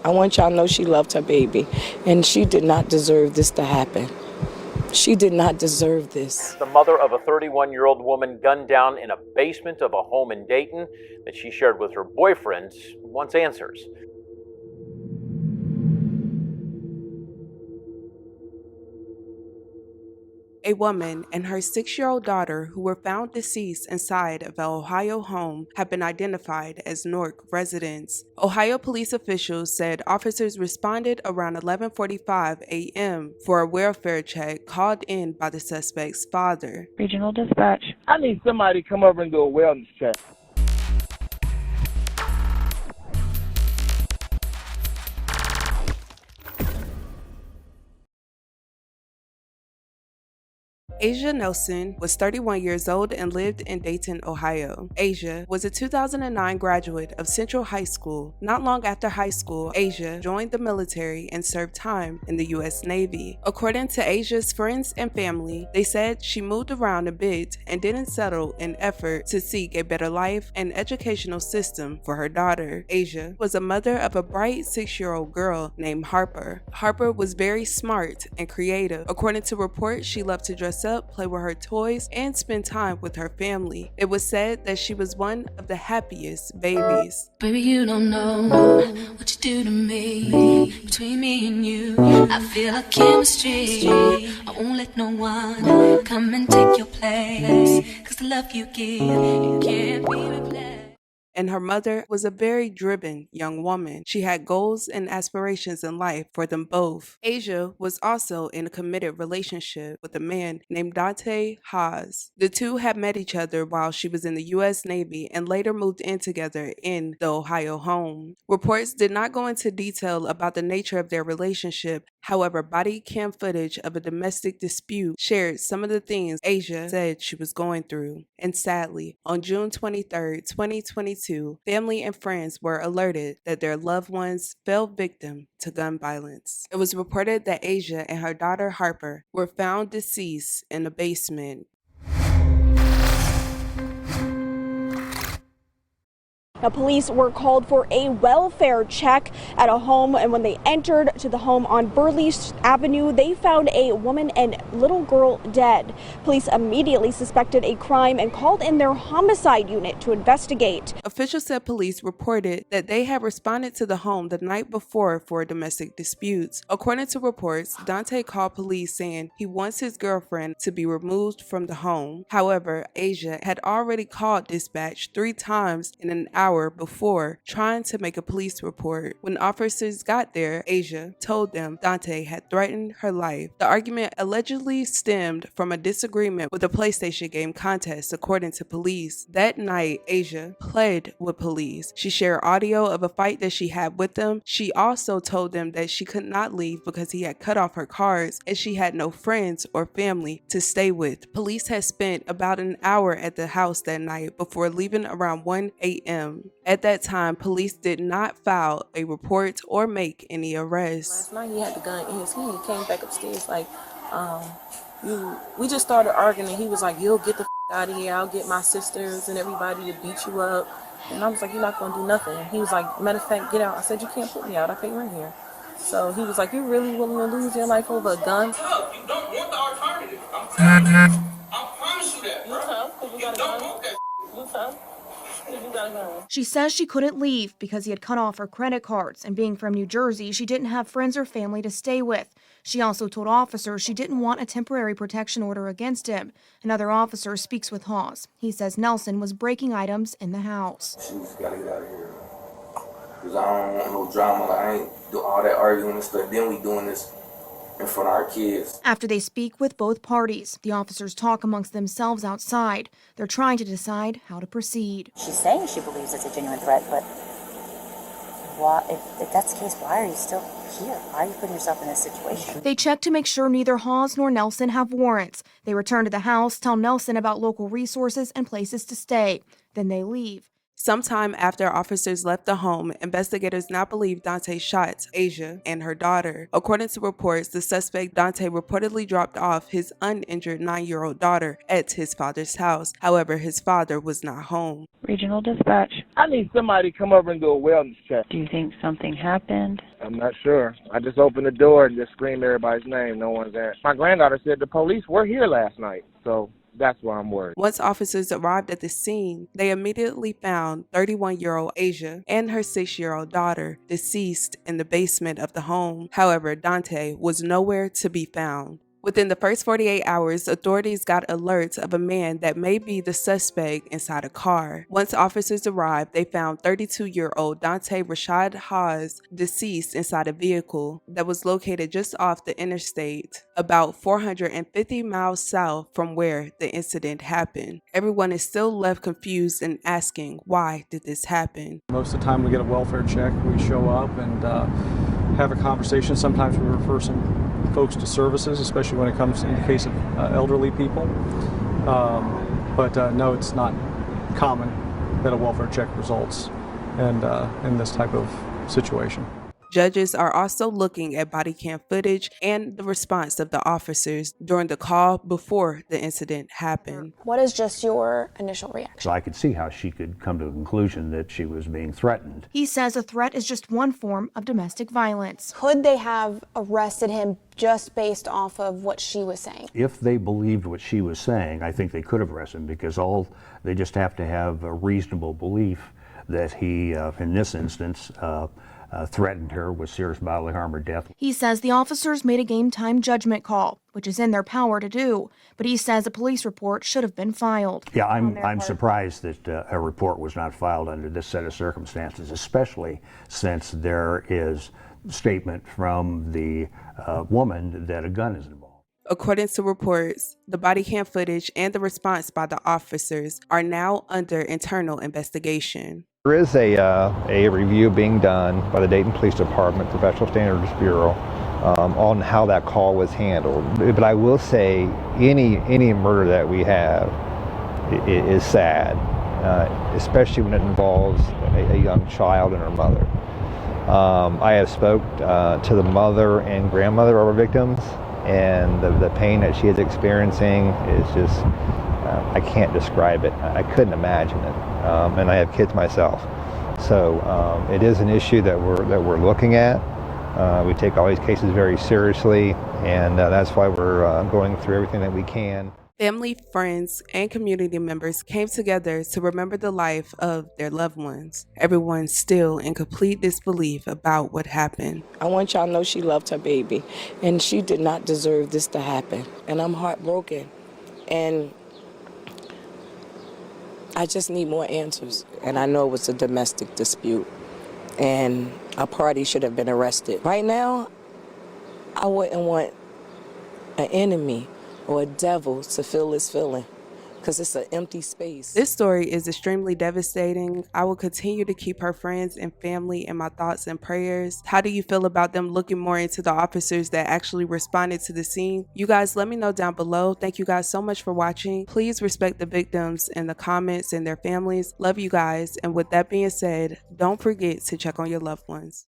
I want y'all to know she loved her baby, and she did not deserve this to happen. She did not deserve this. The mother of a 31-year-old woman gunned down in a basement of a home in Dayton that she shared with her boyfriend wants answers. A woman and her 6-year-old daughter, who were found deceased inside of an Ohio home, have been identified as Newark residents. Ohio police officials said officers responded around 11:45 a.m. for a welfare check called in by the suspect's father. Regional dispatch. I need somebody to come over and do a wellness check. Aisha Nelson was 31 years old and lived in Dayton, Ohio. Aisha was a 2009 graduate of Central High School. Not long after high school, Aisha joined the military and served time in the U.S. Navy. According to Aisha's friends and family, they said she moved around a bit and didn't settle in effort to seek a better life and educational system for her daughter. Aisha was a mother of a bright 6-year-old girl named Harper. Harper was very smart and creative. According to reports, she loved to dress up, play with her toys, and spend time with her family. It was said that she was one of the happiest babies. Baby, you don't know what you do to me. Between me and you, I feel a chemistry. I won't let no one come and take your place, 'cause the love you give, it can't be replaced. And her mother was a very driven young woman. She had goals and aspirations in life for them both. Aisha was also in a committed relationship with a man named Dante Haas. The two had met each other while she was in the U.S. Navy and later moved in together in the Ohio home. Reports did not go into detail about the nature of their relationship. However, body cam footage of a domestic dispute shared some of the things Aisha said she was going through. And sadly, on June 23, 2022, family and friends were alerted that their loved ones fell victim to gun violence. It was reported that Aisha and her daughter Harper were found deceased in a basement. Now, police were called for a welfare check at a home, and when they entered to the home on Burleigh Avenue, they found a woman and little girl dead. Police immediately suspected a crime and called in their homicide unit to investigate. Officials said police reported that they had responded to the home the night before for domestic disputes. According to reports, Dante called police saying he wants his girlfriend to be removed from the home. However, Aisha had already called dispatch 3 times in an hour before trying to make a police report. When officers got there, Aisha told them Dante had threatened her life. The argument allegedly stemmed from a disagreement with a PlayStation game contest, according to police. That night, Aisha pled with police. She shared audio of a fight that she had with them. She also told them that she could not leave because he had cut off her cards and she had no friends or family to stay with. Police had spent about an hour at the house that night before leaving around 1 a.m. At that time, police did not file a report or make any arrests. Last night he had the gun in his hand. He came back upstairs like, we just started arguing and he was like, you'll get the out of here. I'll get my sisters and everybody to beat you up. And I was like, you're not going to do nothing. And he was like, matter of fact, get out. I said, you can't put me out. I pay rent here. So he was like, you're really willing to lose your life over a gun? Tough. You don't want the alternative. I'm telling you. I promise you that. You tough because you got a gun. Don't want that. You tough. She says she couldn't leave because he had cut off her credit cards, and being from New Jersey, she didn't have friends or family to stay with. She also told officers she didn't want a temporary protection order against him. Another officer speaks with Haas. He says Nelson was breaking items in the house. She just gotta get out of here. Because I don't want no drama. Like, I ain't do all that arguing and stuff. Then we doing this in front of our kids. After they speak with both parties, the officers talk amongst themselves outside. They're trying to decide how to proceed. She's saying she believes it's a genuine threat, but if that's the case, why are you still here? Why are you putting yourself in this situation? They check to make sure neither Haas nor Nelson have warrants. They return to the house, tell Nelson about local resources and places to stay. Then they leave. Sometime after officers left the home, investigators now believe Dante shot Aisha and her daughter. According to reports, the suspect Dante reportedly dropped off his uninjured 9-year-old daughter at his father's house. However, his father was not home. Regional dispatch. I need somebody to come over and do a wellness check. Do you think something happened? I'm not sure. I just opened the door and just screamed everybody's name. No one's there. My granddaughter said the police were here last night, so that's why I'm worried. Once officers arrived at the scene, they immediately found 31-year-old Aisha and her 6-year-old daughter deceased in the basement of the home. However, Dante was nowhere to be found. Within the first 48 hours, authorities got alerts of a man that may be the suspect inside a car. Once officers arrived, they found 32-year-old Dante Rashad Hawes deceased inside a vehicle that was located just off the interstate, about 450 miles south from where the incident happened. Everyone is still left confused and asking, why did this happen? Most of the time we get a welfare check, we show up and have a conversation. Sometimes we refer some folks to services, especially when it comes in the case of elderly people. But no, it's not common that a welfare check results in this type of situation. Judges are also looking at body cam footage and the response of the officers during the call before the incident happened. What is just your initial reaction? So I could see how she could come to the conclusion that she was being threatened. He says a threat is just one form of domestic violence. Could they have arrested him just based off of what she was saying? If they believed what she was saying, I think they could have arrested him, because they just have to have a reasonable belief that he, in this instance, threatened her with serious bodily harm or death. He says the officers made a game time judgment call, which is in their power to do, but he says a police report should have been filed. Yeah, I'm surprised that a report was not filed under this set of circumstances, especially since there is statement from the woman that a gun is involved. According to reports, the body cam footage and the response by the officers are now under internal investigation. There is a review being done by the Dayton Police Department Professional Standards Bureau on how that call was handled. But I will say any murder that we have is sad, especially when it involves a young child and her mother. I have spoke to the mother and grandmother of our victims, and the pain that she is experiencing is just, I can't describe it. I couldn't imagine it. And I have kids myself. So it is an issue that we're looking at. We take all these cases very seriously, and that's why we're going through everything that we can. Family, friends, and community members came together to remember the life of their loved ones. Everyone's still in complete disbelief about what happened. I want y'all to know she loved her baby, and she did not deserve this to happen. And I'm heartbroken, and I just need more answers. And I know it was a domestic dispute, and a party should have been arrested. Right now, I wouldn't want an enemy or a devil to feel this feeling, because it's an empty space. This story is extremely devastating. I will continue to keep her friends and family in my thoughts and prayers. How do you feel about them looking more into the officers that actually responded to the scene? You guys let me know down below. Thank you guys so much for watching. Please respect the victims in the comments and their families. Love you guys. And with that being said, don't forget to check on your loved ones.